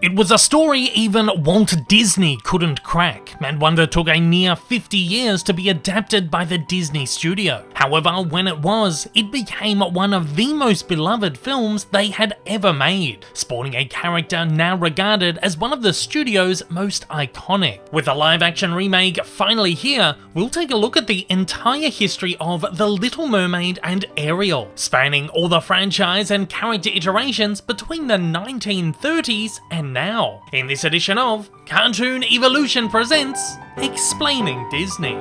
It was a story even Walt Disney couldn't crack, and one that took a near 50 years to be adapted by the Disney studio. However, when it became one of the most beloved films they had ever made, sporting a character now regarded as one of the studio's most iconic. With a live-action remake finally here, we'll take a look at the entire history of The Little Mermaid and Ariel, spanning all the franchise and character iterations between the 1930s and now. In this edition of Cartoon Evolution presents Explaining Disney.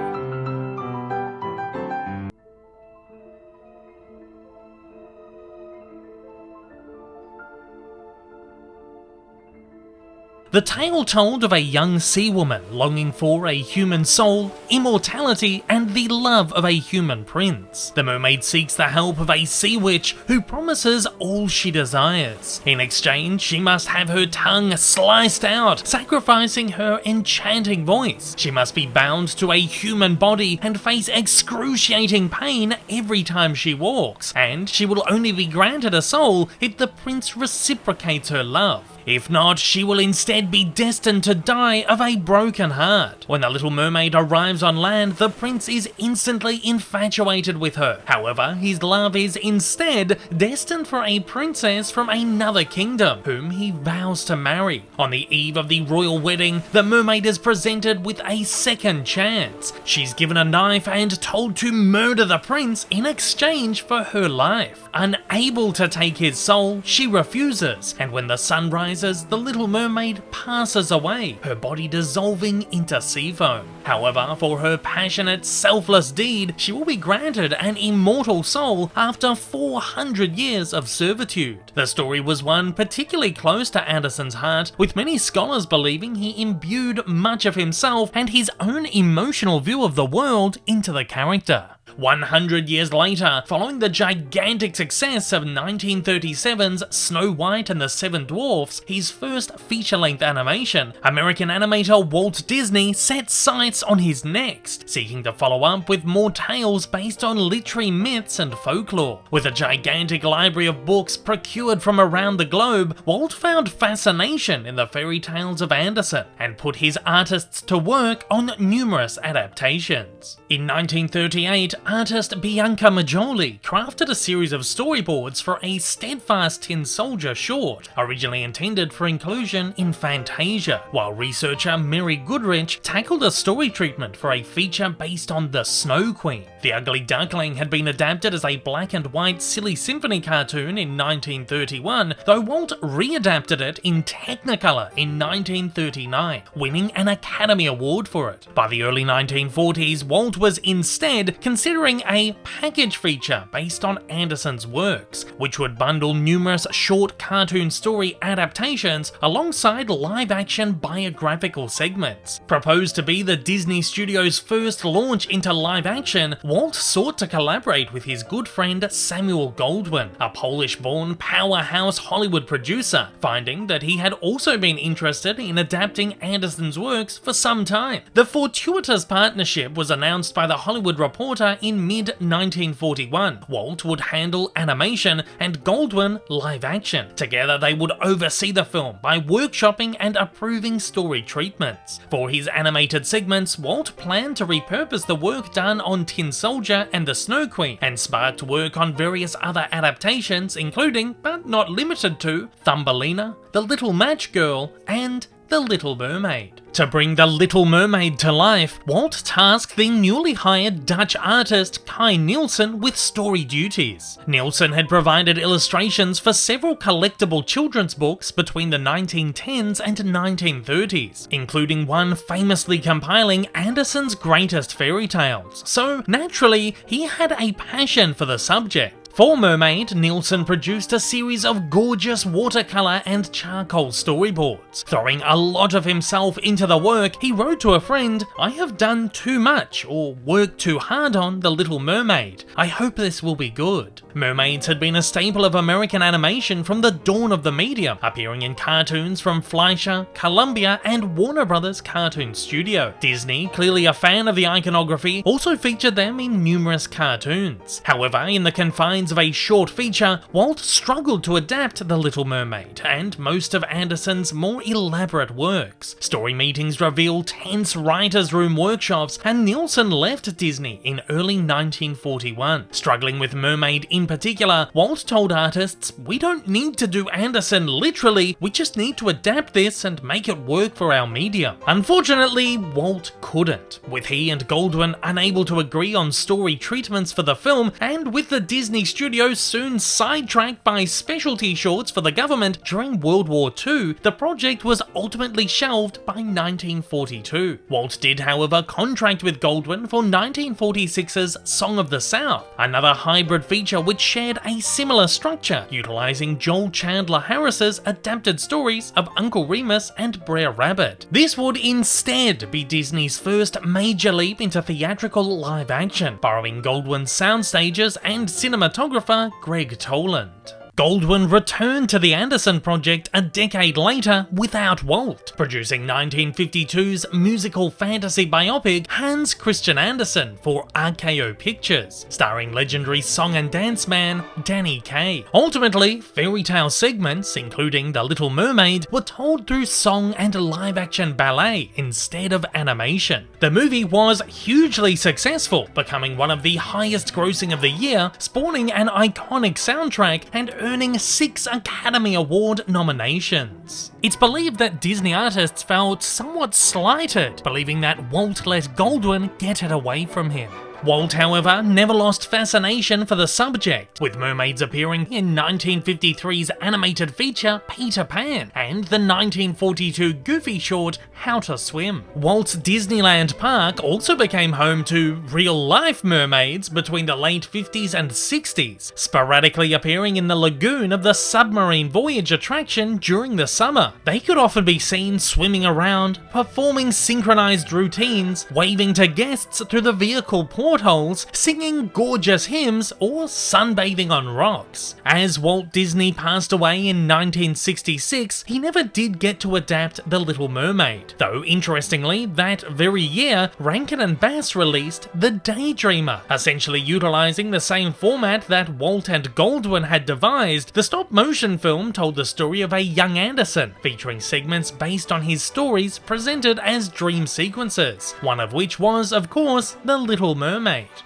The tale told of a young sea woman longing for a human soul, immortality, and the love of a human prince. The mermaid seeks the help of a sea witch who promises all she desires. In exchange, she must have her tongue sliced out, sacrificing her enchanting voice. She must be bound to a human body and face excruciating pain every time she walks, and she will only be granted a soul if the prince reciprocates her love. If not, she will instead be destined to die of a broken heart. When the Little Mermaid arrives on land, the prince is instantly infatuated with her. However, his love is instead destined for a princess from another kingdom, whom he vows to marry. On the eve of the royal wedding, the mermaid is presented with a second chance. She's given a knife and told to murder the prince in exchange for her life. Unable to take his soul, she refuses, and when the sun rises, the Little Mermaid passes away, her body dissolving into sea foam. However, for her passionate, selfless deed, she will be granted an immortal soul after 400 years of servitude. The story was one particularly close to Andersen's heart, with many scholars believing he imbued much of himself and his own emotional view of the world into the character. 100 years later, following the gigantic success of 1937's Snow White and the Seven Dwarfs, his first feature-length animation, American animator Walt Disney set sights on his next, seeking to follow up with more tales based on literary myths and folklore. With a gigantic library of books procured from around the globe, Walt found fascination in the fairy tales of Andersen and put his artists to work on numerous adaptations. In 1938, artist Bianca Majoli crafted a series of storyboards for a Steadfast Tin Soldier short, originally intended for inclusion in Fantasia, while researcher Mary Goodrich tackled a story treatment for a feature based on the Snow Queen. The Ugly Duckling had been adapted as a black and white Silly Symphony cartoon in 1931, though Walt readapted it in Technicolor in 1939, winning an Academy Award for it. By the early 1940s, Walt was instead considering a package feature based on Andersen's works, which would bundle numerous short cartoon story adaptations alongside live-action biographical segments. Proposed to be the Disney Studio's first launch into live-action, Walt sought to collaborate with his good friend Samuel Goldwyn, a Polish-born powerhouse Hollywood producer, finding that he had also been interested in adapting Andersen's works for some time. The fortuitous partnership was announced by The Hollywood Reporter in mid-1941. Walt would handle animation and Goldwyn live action. Together they would oversee the film by workshopping and approving story treatments. For his animated segments, Walt planned to repurpose the work done on Tin Soldier and the Snow Queen, and sparked work on various other adaptations including, but not limited to, Thumbelina, The Little Match Girl, and The Little Mermaid. To bring The Little Mermaid to life, Walt tasked the newly hired Dutch artist Kai Nielsen with story duties. Nielsen had provided illustrations for several collectible children's books between the 1910s and 1930s, including one famously compiling Andersen's greatest fairy tales, so naturally he had a passion for the subject. For Mermaid, Nielsen produced a series of gorgeous watercolor and charcoal storyboards. Throwing a lot of himself into the work, he wrote to a friend, "I have done too much or worked too hard on The Little Mermaid. I hope this will be good." Mermaids had been a staple of American animation from the dawn of the medium, appearing in cartoons from Fleischer, Columbia, and Warner Brothers Cartoon Studio. Disney, clearly a fan of the iconography, also featured them in numerous cartoons. However, in the confines of a short feature, Walt struggled to adapt The Little Mermaid and most of Andersen's more elaborate works. Story meetings reveal tense writers' room workshops, and Nielsen left Disney in early 1941. Struggling with Mermaid in particular, Walt told artists, "We don't need to do Andersen literally, we just need to adapt this and make it work for our medium." Unfortunately, Walt couldn't, with he and Goldwyn unable to agree on story treatments for the film, and with the Disney studio soon sidetracked by specialty shorts for the government during World War II, the project was ultimately shelved by 1942. Walt did, however, contract with Goldwyn for 1946's Song of the South, another hybrid feature which shared a similar structure, utilizing Joel Chandler Harris's adapted stories of Uncle Remus and Brer Rabbit. This would instead be Disney's first major leap into theatrical live action, borrowing Goldwyn's sound stages and cinematographer Greg Toland. Goldwyn returned to the Andersen project a decade later without Walt, producing 1952's musical fantasy biopic Hans Christian Andersen for RKO Pictures, starring legendary song and dance man Danny Kaye. Ultimately, fairy tale segments, including The Little Mermaid, were told through song and live-action ballet instead of animation. The movie was hugely successful, becoming one of the highest grossing of the year, spawning an iconic soundtrack and earning 6 Academy Award nominations. It's believed that Disney artists felt somewhat slighted, believing that Walt let Goldwyn get it away from him. Walt, however, never lost fascination for the subject, with mermaids appearing in 1953's animated feature Peter Pan and the 1942 Goofy short How to Swim. Walt's Disneyland Park also became home to real-life mermaids between the late 50s and 60s, sporadically appearing in the lagoon of the Submarine Voyage attraction during the summer. They could often be seen swimming around, performing synchronized routines, waving to guests through the vehicle portholes, singing gorgeous hymns, or sunbathing on rocks. As Walt Disney passed away in 1966, he never did get to adapt The Little Mermaid, though interestingly, that very year, Rankin and Bass released The Daydreamer, essentially utilizing the same format that Walt and Goldwyn had devised. The stop-motion film told the story of a young Andersen, featuring segments based on his stories presented as dream sequences, one of which was, of course, The Little Mermaid.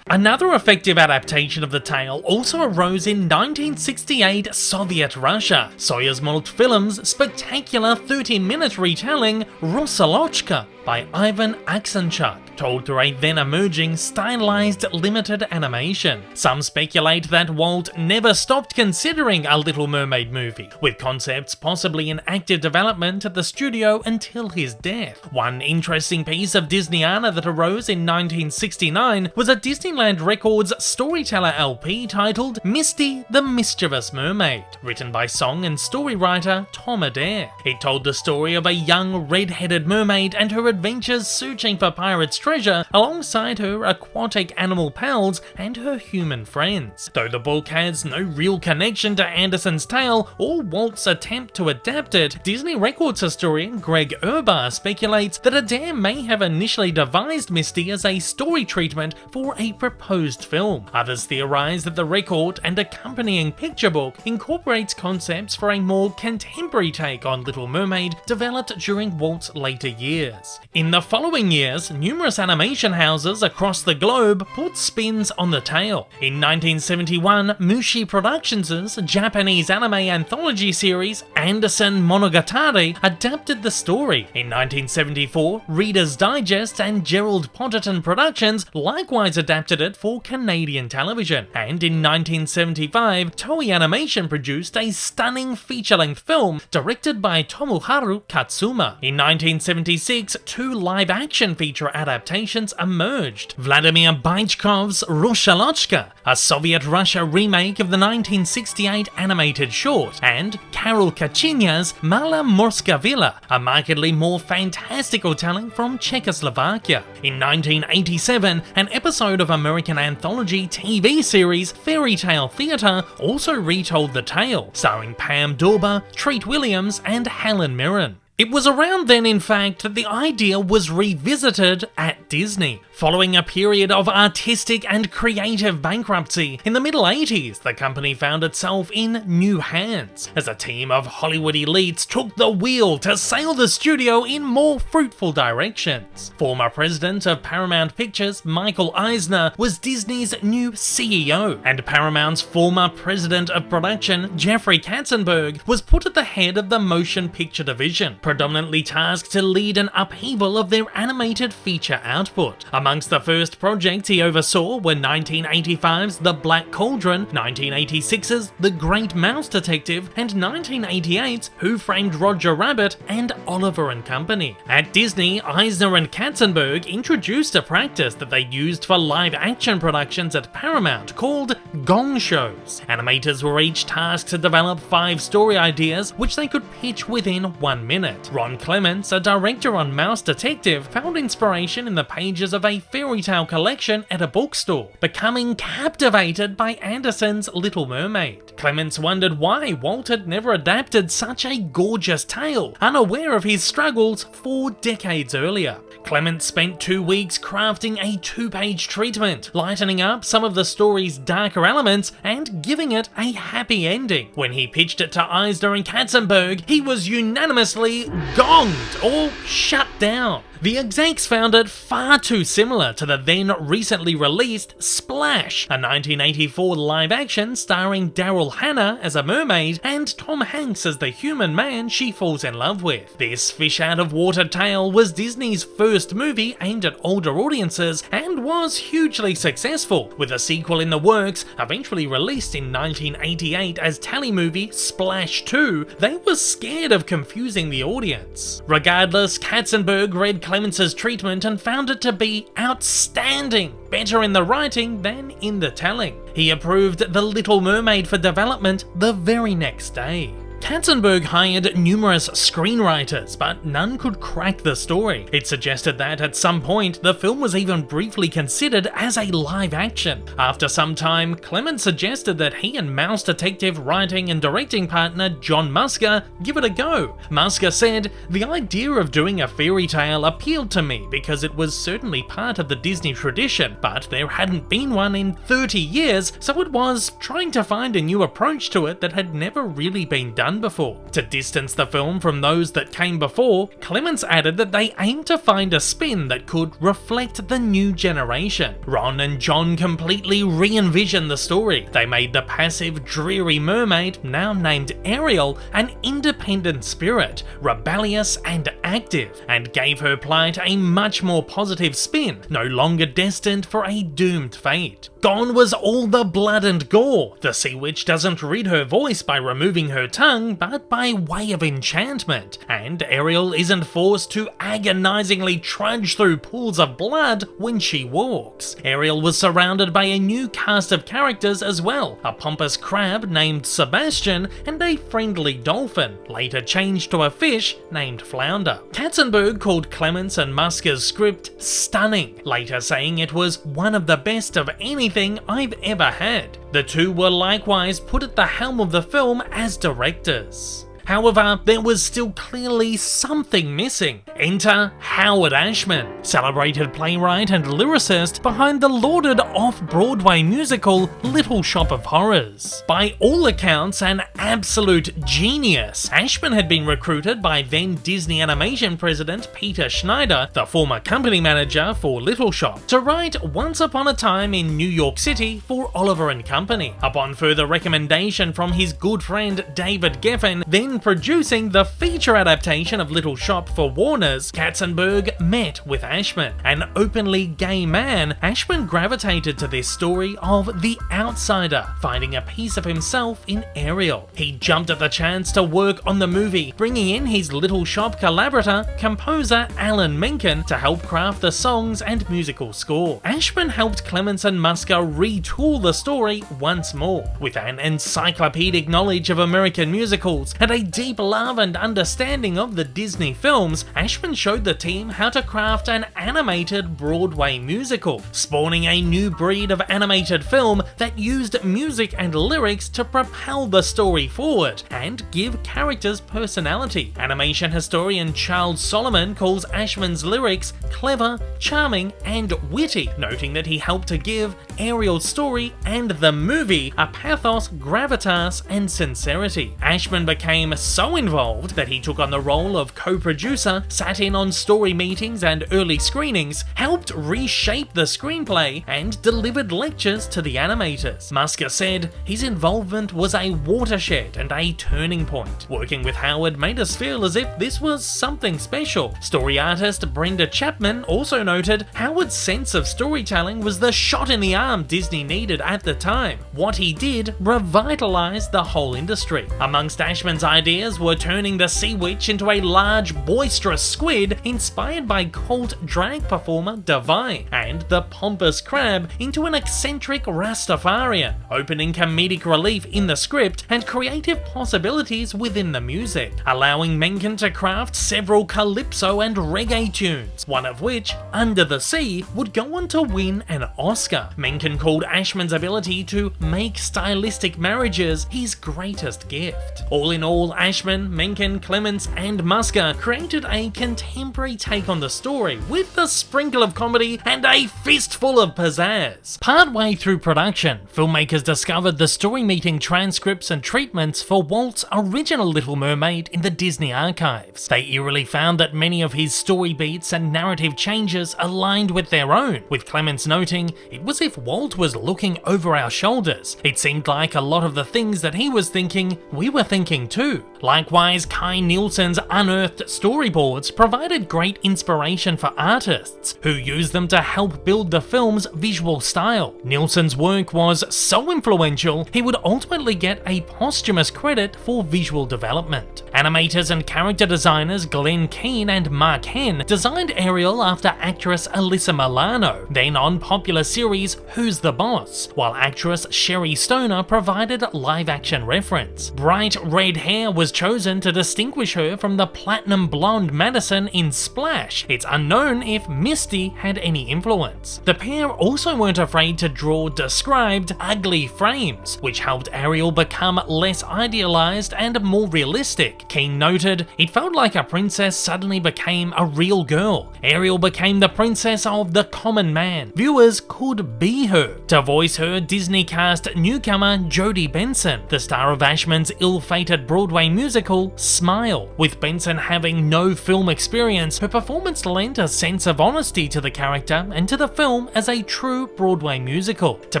Another effective adaptation of the tale also arose in 1968 Soviet Russia, Soyuz-Multfilm's spectacular 30-minute retelling Rusalochka by Ivan Aksenchuk, told through a then-emerging stylized limited animation. Some speculate that Walt never stopped considering a Little Mermaid movie, with concepts possibly in active development at the studio until his death. One interesting piece of Disneyana that arose in 1969 was a Disneyland Records storyteller LP titled Misty the Mischievous Mermaid, written by song and story writer Tom Adair. It told the story of a young red-headed mermaid and her adventures searching for pirates' treasure alongside her aquatic animal pals and her human friends. Though the book has no real connection to Andersen's tale or Walt's attempt to adapt it, Disney Records historian Greg Urbar speculates that Adair may have initially devised Misty as a story treatment for a proposed film. Others theorize that the record and accompanying picture book incorporates concepts for a more contemporary take on Little Mermaid developed during Walt's later years. In the following years, numerous animation houses across the globe put spins on the tale. In 1971, Mushi Productions' Japanese anime anthology series Andersen Monogatari adapted the story. In 1974, Reader's Digest and Gerald Potterton Productions likewise adapted it for Canadian television, and in 1975, Toei Animation produced a stunning feature-length film directed by Tomoharu Katsuma. In 1976, 2 live-action feature adaptations adaptations emerged: Vladimir Bychkov's Rushalochka, a Soviet Russia remake of the 1968 animated short, and Karol Kachinya's Mala Morska Villa, a markedly more fantastical telling from Czechoslovakia. In 1987, an episode of American anthology TV series Fairy Tale Theatre also retold the tale, starring Pam Dawber, Treat Williams, and Helen Mirren. It was around then, in fact, that the idea was revisited at Disney. Following a period of artistic and creative bankruptcy, in the middle 80s, the company found itself in new hands, as a team of Hollywood elites took the wheel to sail the studio in more fruitful directions. Former president of Paramount Pictures, Michael Eisner, was Disney's new CEO, and Paramount's former president of production, Jeffrey Katzenberg, was put at the head of the motion picture division, predominantly tasked to lead an upheaval of their animated feature output. Amongst the first projects he oversaw were 1985's The Black Cauldron, 1986's The Great Mouse Detective, and 1988's Who Framed Roger Rabbit and Oliver and Company. At Disney, Eisner and Katzenberg introduced a practice that they used for live-action productions at Paramount called gong shows. Animators were each tasked to develop 5 story ideas which they could pitch within 1 minute. Ron Clements, a director on Mouse Detective, found inspiration in the pages of a fairy tale collection at a bookstore, becoming captivated by Andersen's Little Mermaid. Clements wondered why Walt had never adapted such a gorgeous tale, unaware of his struggles 4 decades earlier. Clements spent 2 weeks crafting a 2-page treatment, lightening up some of the story's darker elements and giving it a happy ending. When he pitched it to Eisner and Katzenberg, he was unanimously gonged or shut down. The execs found it far too similar to the then recently released Splash, a 1984 live-action starring Daryl Hannah as a mermaid and Tom Hanks as the human man she falls in love with. This fish-out-of-water tale was Disney's first movie aimed at older audiences and was hugely successful, with a sequel in the works, eventually released in 1988 as telemovie Splash 2. They were scared of confusing the audience. Regardless, Katzenberg read Clements' treatment and found it to be outstanding, better in the writing than in the telling. He approved The Little Mermaid for development the very next day. Katzenberg hired numerous screenwriters, but none could crack the story. It suggested that at some point, the film was even briefly considered as a live action. After some time, Clements suggested that he and Mouse Detective writing and directing partner John Musker give it a go. Musker said, "The idea of doing a fairy tale appealed to me because it was certainly part of the Disney tradition, but there hadn't been one in 30 years, so it was trying to find a new approach to it that had never really been done before." To distance the film from those that came before, Clements added that they aimed to find a spin that could reflect the new generation. Ron and John completely re-envisioned the story. They made the passive, dreary mermaid, now named Ariel, an independent spirit, rebellious and active, and gave her plight a much more positive spin, no longer destined for a doomed fate. Gone was all the blood and gore. The Sea Witch doesn't rid her voice by removing her tongue, but by way of enchantment, and Ariel isn't forced to agonizingly trudge through pools of blood when she walks. Ariel was surrounded by a new cast of characters as well, a pompous crab named Sebastian, and a friendly dolphin, later changed to a fish named Flounder. Katzenberg called Clements and Musker's script stunning, later saying it was one of the best of anything I've ever had. The two were likewise put at the helm of the film as directors. However, there was still clearly something missing. Enter Howard Ashman, celebrated playwright and lyricist behind the lauded off-Broadway musical Little Shop of Horrors. By all accounts, an absolute genius, Ashman had been recruited by then Disney Animation president Peter Schneider, the former company manager for Little Shop, to write Once Upon a Time in New York City for Oliver and Company. Upon further recommendation from his good friend David Geffen, then when producing the feature adaptation of Little Shop for Warner's, Katzenberg met with Ashman. An openly gay man, Ashman gravitated to this story of the outsider, finding a piece of himself in Ariel. He jumped at the chance to work on the movie, bringing in his Little Shop collaborator, composer Alan Menken, to help craft the songs and musical score. Ashman helped Clements and Musker retool the story once more. With an encyclopedic knowledge of American musicals and a deep love and understanding of the Disney films, Ashman showed the team how to craft an animated Broadway musical, spawning a new breed of animated film that used music and lyrics to propel the story forward and give characters personality. Animation historian Charles Solomon calls Ashman's lyrics clever, charming, and witty, noting that he helped to give Ariel's story and the movie a pathos, gravitas, and sincerity. Ashman became so involved that he took on the role of co-producer, sat in on story meetings and early screenings, helped reshape the screenplay, and delivered lectures to the animators. Musker said his involvement was a watershed and a turning point. Working with Howard made us feel as if this was something special. Story artist Brenda Chapman also noted Howard's sense of storytelling was the shot in the arm Disney needed at the time. What he did revitalized the whole industry. Amongst Ashman's ideas were turning the sea witch into a large, boisterous squid inspired by cult drag performer Divine, and the pompous crab into an eccentric Rastafarian, opening comedic relief in the script and creative possibilities within the music, allowing Menken to craft several calypso and reggae tunes, one of which, Under the Sea, would go on to win an Oscar. Menken called Ashman's ability to make stylistic marriages his greatest gift. All in all, Ashman, Menken, Clements, and Musker created a contemporary take on the story with a sprinkle of comedy and a fistful of pizzazz. Partway through production, filmmakers discovered the story meeting transcripts and treatments for Walt's original Little Mermaid in the Disney archives. They eerily found that many of his story beats and narrative changes aligned with their own, with Clements noting, "It was if Walt was looking over our shoulders. It seemed like a lot of the things that he was thinking, we were thinking too." Likewise, Kai Nielsen's unearthed storyboards provided great inspiration for artists, who used them to help build the film's visual style. Nielsen's work was so influential, he would ultimately get a posthumous credit for visual development. Animators and character designers Glenn Keane and Mark Henn designed Ariel after actress Alyssa Milano, then on popular series Who's the Boss, while actress Sherry Stoner provided live-action reference. Bright red hair was chosen to distinguish her from the platinum blonde Madison in Splash. It's unknown if Misty had any influence. The pair also weren't afraid to draw described ugly frames, which helped Ariel become less idealized and more realistic. Keane noted, "It felt like a princess suddenly became a real girl. Ariel became the princess of the common man. Viewers could be her." To voice her, Disney cast newcomer Jodie Benson, the star of Ashman's ill-fated Broadway musical Smile. With Benson having no film experience, her performance lent a sense of honesty to the character and to the film as a true Broadway musical. To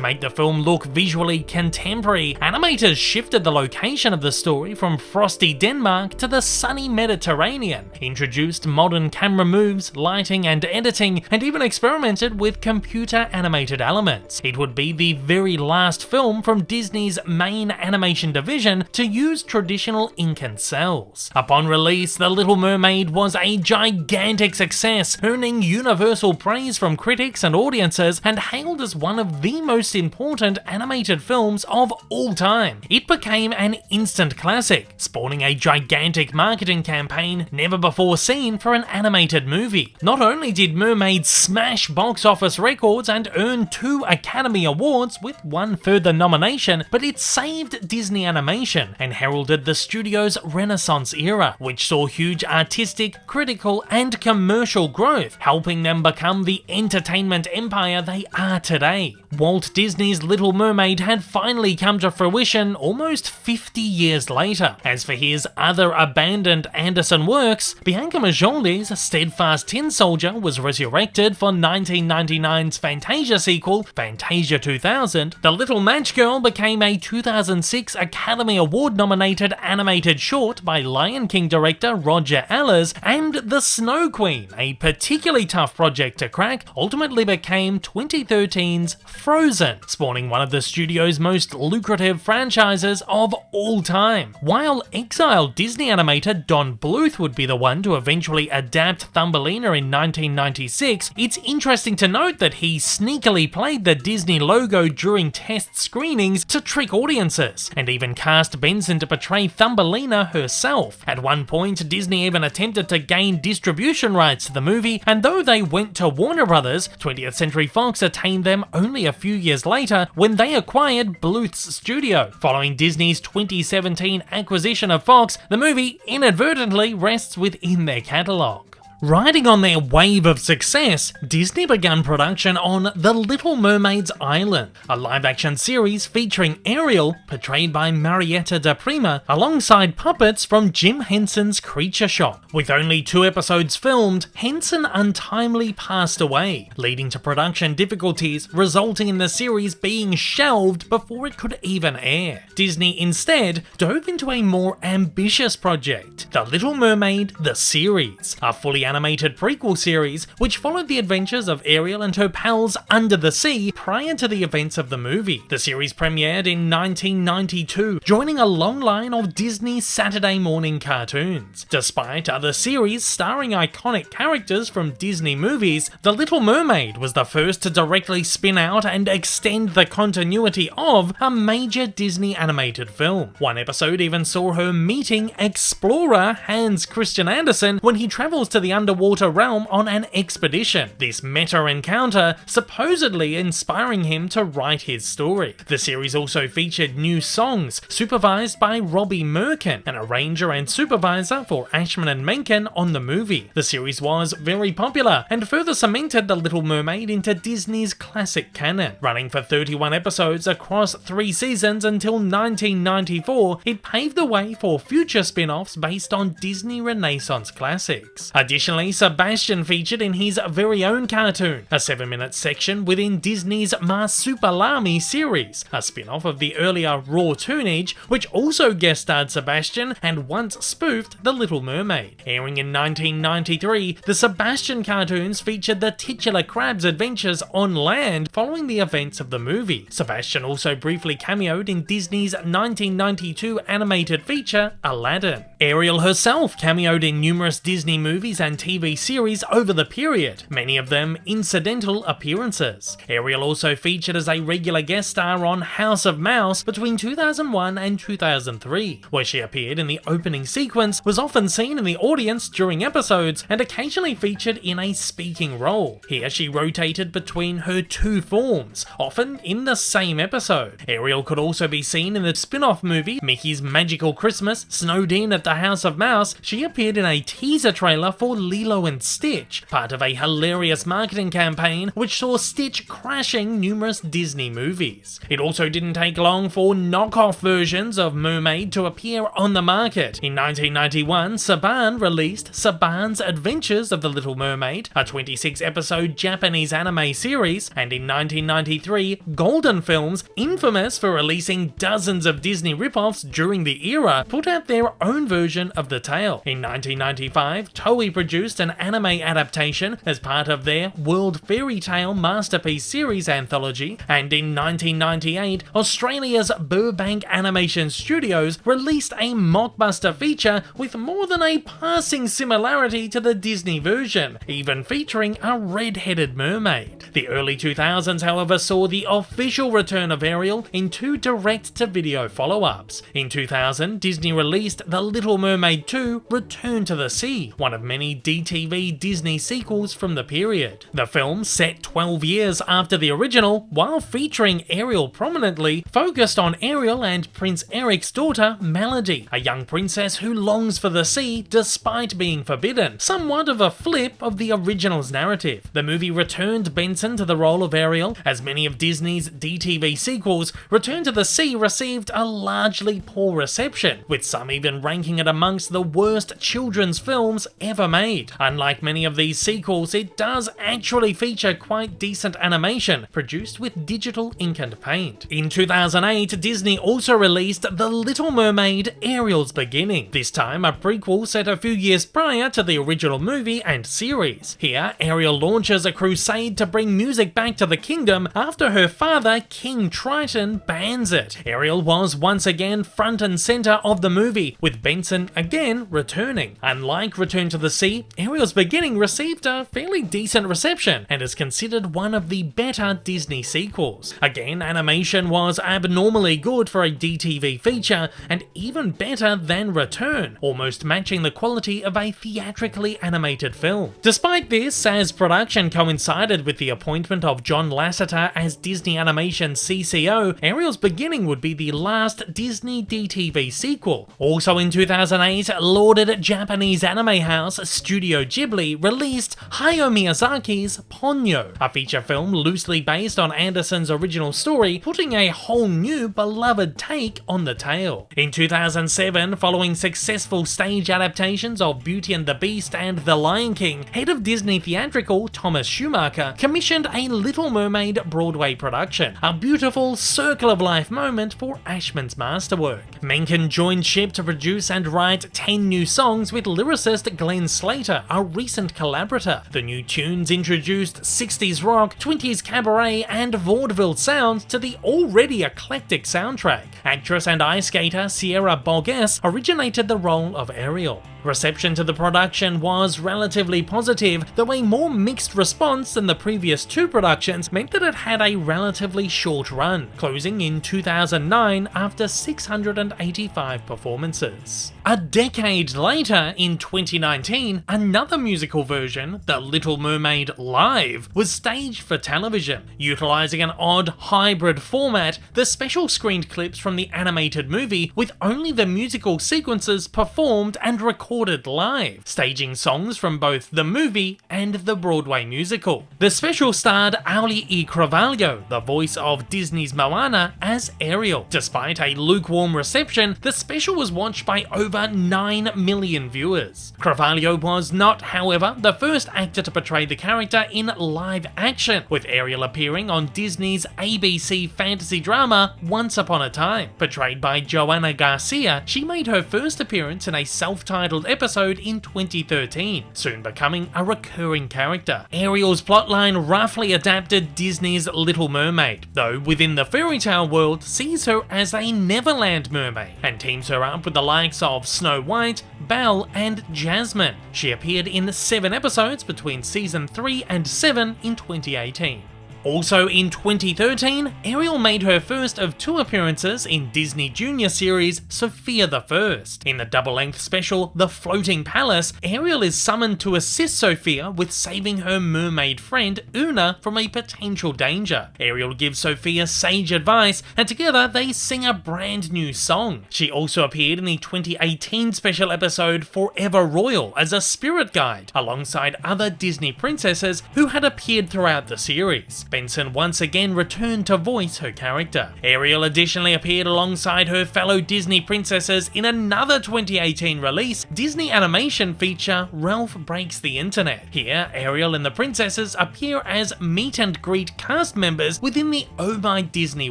make the film look visually contemporary, animators shifted the location of the story from frosty Denmark to the sunny Mediterranean, introduced modern camera moves, lighting and editing, and even experimented with computer animated elements. It would be the very last film from Disney's main animation division to use traditional ink and cells. Upon release, The Little Mermaid was a gigantic success, earning universal praise from critics and audiences and hailed as one of the most important animated films of all time. It became an instant classic, spawning a gigantic marketing campaign never before seen for an animated movie. Not only did Mermaid smash box office records and earn 2 Academy Awards with 1 further nomination, but it saved Disney Animation and heralded the studio's Renaissance era, which saw huge artistic, critical, and commercial growth, helping them become the entertainment empire they are today. Walt Disney's Little Mermaid had finally come to fruition almost 50 years later. As for his other abandoned Andersen works, Bianca Majoldi's Steadfast Tin Soldier was resurrected for 1999's Fantasia sequel, Fantasia 2000. The Little Match Girl became a 2006 Academy Award-nominated animated animated short by Lion King director Roger Allers, and The Snow Queen, a particularly tough project to crack, ultimately became 2013's Frozen, spawning one of the studio's most lucrative franchises of all time. While exiled Disney animator Don Bluth would be the one to eventually adapt Thumbelina in 1996, it's interesting to note that he sneakily played the Disney logo during test screenings to trick audiences, and even cast Benson to portray Thumbelina herself. At one point, Disney even attempted to gain distribution rights to the movie, and though they went to Warner Brothers, 20th Century Fox attained them only a few years later when they acquired Bluth's studio. Following Disney's 2017 acquisition of Fox, the movie inadvertently rests within their catalogue. Riding on their wave of success, Disney began production on The Little Mermaid's Island, a live-action series featuring Ariel, portrayed by Marietta de Prima, alongside puppets from Jim Henson's Creature Shop. With only 2 episodes filmed, Henson untimely passed away, leading to production difficulties, resulting in the series being shelved before it could even air. Disney instead dove into a more ambitious project, The Little Mermaid the Series, a fully animated prequel series which followed the adventures of Ariel and her pals under the sea prior to the events of the movie. The series premiered in 1992, joining a long line of Disney Saturday morning cartoons. Despite other series starring iconic characters from Disney movies, The Little Mermaid was the first to directly spin out and extend the continuity of a major Disney animated film. One episode even saw her meeting explorer Hans Christian Andersen when he travels to the underwater realm on an expedition, this meta encounter supposedly inspiring him to write his story. The series also featured new songs, supervised by Robbie Merkin, an arranger and supervisor for Ashman and Menken on the movie. The series was very popular and further cemented The Little Mermaid into Disney's classic canon. Running for 31 episodes across 3 seasons until 1994, it paved the way for future spin-offs based on Disney Renaissance classics. Additionally, Sebastian featured in his very own cartoon, a 7-minute section within Disney's Marsupilami series, a spin-off of the earlier Raw Toonage, which also guest-starred Sebastian and once spoofed The Little Mermaid. Airing in 1993, the Sebastian cartoons featured the titular crab's adventures on land following the events of the movie. Sebastian also briefly cameoed in Disney's 1992 animated feature, Aladdin. Ariel herself cameoed in numerous Disney movies and TV series over the period, many of them incidental appearances. Ariel also featured as a regular guest star on House of Mouse between 2001 and 2003, where she appeared in the opening sequence, was often seen in the audience during episodes, and occasionally featured in a speaking role. Here she rotated between her 2 forms, often in the same episode. Ariel could also be seen in the spin-off movie Mickey's Magical Christmas, Snowed In at the House of Mouse. She appeared in a teaser trailer for Lilo and Stitch, part of a hilarious marketing campaign which saw Stitch crashing numerous Disney movies. It also didn't take long for knockoff versions of Mermaid to appear on the market. In 1991, Saban released Saban's Adventures of the Little Mermaid, a 26-episode Japanese anime series, and in 1993, Golden Films, infamous for releasing dozens of Disney ripoffs during the era, put out their own version of the tale. In 1995, Toei produced an anime adaptation as part of their World Fairy Tale Masterpiece series anthology, and in 1998, Australia's Burbank Animation Studios released a mockbuster feature with more than a passing similarity to the Disney version, even featuring a red-headed mermaid. The early 2000s, however, saw the official return of Ariel in 2 direct-to-video follow-ups. In 2000, Disney released The Little Mermaid 2: Return to the Sea, one of many DTV Disney sequels from the period. The film, set 12 years after the original, while featuring Ariel prominently, focused on Ariel and Prince Eric's daughter, Melody, a young princess who longs for the sea despite being forbidden, somewhat of a flip of the original's narrative. The movie returned Benson to the role of Ariel. As many of Disney's DTV sequels, Return to the Sea received a largely poor reception, with some even ranking it amongst the worst children's films ever made. made. Unlike many of these sequels, it does actually feature quite decent animation, produced with digital ink and paint. In 2008, Disney also released The Little Mermaid, Ariel's Beginning, this time a prequel set a few years prior to the original movie and series. Here, Ariel launches a crusade to bring music back to the kingdom after her father, King Triton, bans it. Ariel was once again front and center of the movie, with Benson again returning. Unlike Return to the Sea, Ariel's Beginning received a fairly decent reception and is considered one of the better Disney sequels. Again, animation was abnormally good for a DTV feature and even better than Return, almost matching the quality of a theatrically animated film. Despite this, as production coincided with the appointment of John Lasseter as Disney Animation's CCO, Ariel's Beginning would be the last Disney DTV sequel. Also in 2008, lauded Japanese anime house Studio Ghibli released Hayao Miyazaki's Ponyo, a feature film loosely based on Andersen's original story, putting a whole new beloved take on the tale. In 2007, following successful stage adaptations of Beauty and the Beast and The Lion King, head of Disney Theatrical Thomas Schumacher commissioned a Little Mermaid Broadway production, a beautiful circle of life moment for Ashman's masterwork. Menken joined ship to produce and write 10 new songs with lyricist Glenn Slater, a recent collaborator. The new tunes introduced 60s rock, 20s cabaret, and vaudeville sounds to the already eclectic soundtrack. Actress and ice skater Sierra Bogues originated the role of Ariel. Reception to the production was relatively positive, though a more mixed response than the previous two productions meant that it had a relatively short run, closing in 2009 after 685 performances. A decade later, in 2019, another musical version, The Little Mermaid Live, was staged for television. Utilising an odd hybrid format, the special screened clips from the animated movie with only the musical sequences performed and recorded live, staging songs from both the movie and the Broadway musical. The special starred Auli E. Carvalho, the voice of Disney's Moana, as Ariel. Despite a lukewarm reception, the special was watched by over 9 million viewers. Carvalho was not, however, the first actor to portray the character in live action, with Ariel appearing on Disney's ABC fantasy drama Once Upon a Time. Portrayed by Joanna Garcia, she made her first appearance in a self-titled episode in 2013, soon becoming a recurring character. Ariel's plotline roughly adapted Disney's Little Mermaid, though within the fairy tale world sees her as a Neverland mermaid and teams her up with the likes of Snow White, Belle, and Jasmine. She appeared in 7 episodes between season 3 and 7 in 2018. Also in 2013, Ariel made her first of 2 appearances in Disney Junior series Sophia the First. In the double-length special The Floating Palace, Ariel is summoned to assist Sophia with saving her mermaid friend Una from a potential danger. Ariel gives Sophia sage advice, and together they sing a brand new song. She also appeared in the 2018 special episode Forever Royal as a spirit guide, alongside other Disney princesses who had appeared throughout the series. Benson once again returned to voice her character. Ariel additionally appeared alongside her fellow Disney princesses in another 2018 release, Disney animation feature Ralph Breaks the Internet. Here, Ariel and the princesses appear as meet and greet cast members within the Oh My Disney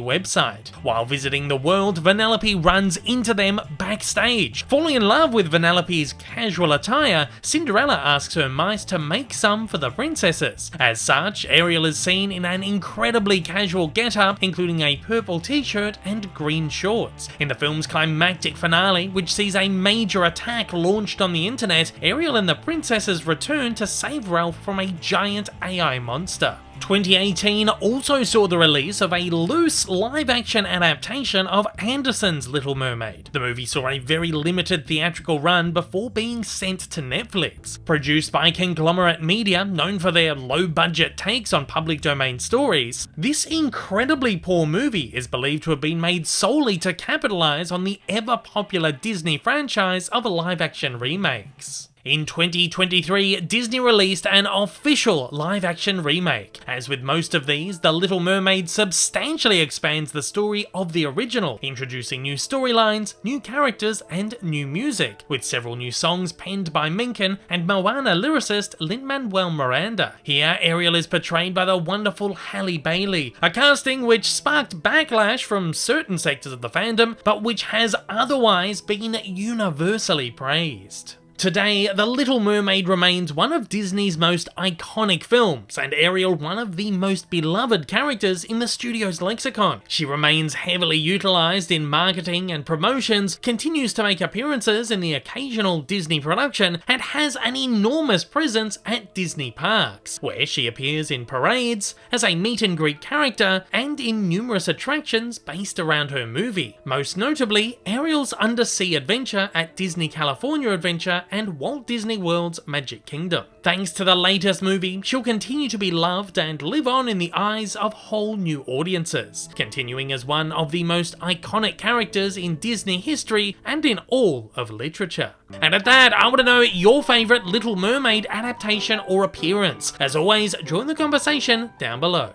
website. While visiting the world, Vanellope runs into them backstage. Falling in love with Vanellope's casual attire, Cinderella asks her mice to make some for the princesses. As such, Ariel is seen in an incredibly casual get-up, including a purple t-shirt and green shorts. In the film's climactic finale, which sees a major attack launched on the internet, Ariel and the princesses return to save Ralph from a giant AI monster. 2018 also saw the release of a loose live-action adaptation of Andersen's Little Mermaid. The movie saw a very limited theatrical run before being sent to Netflix. Produced by Conglomerate Media, known for their low-budget takes on public domain stories, this incredibly poor movie is believed to have been made solely to capitalize on the ever-popular Disney franchise of live-action remakes. In 2023, Disney released an official live-action remake. As with most of these, The Little Mermaid substantially expands the story of the original, introducing new storylines, new characters, and new music, with several new songs penned by Menken and Moana lyricist Lin-Manuel Miranda. Here, Ariel is portrayed by the wonderful Halle Bailey, a casting which sparked backlash from certain sectors of the fandom, but which has otherwise been universally praised. Today, The Little Mermaid remains one of Disney's most iconic films, and Ariel one of the most beloved characters in the studio's lexicon. She remains heavily utilised in marketing and promotions, continues to make appearances in the occasional Disney production, and has an enormous presence at Disney parks, where she appears in parades, as a meet-and-greet character, and in numerous attractions based around her movie. Most notably, Ariel's undersea adventure at Disney California Adventure and Walt Disney World's Magic Kingdom. Thanks to the latest movie, she'll continue to be loved and live on in the eyes of whole new audiences, continuing as one of the most iconic characters in Disney history and in all of literature. And at that, I want to know your favourite Little Mermaid adaptation or appearance. As always, join the conversation down below.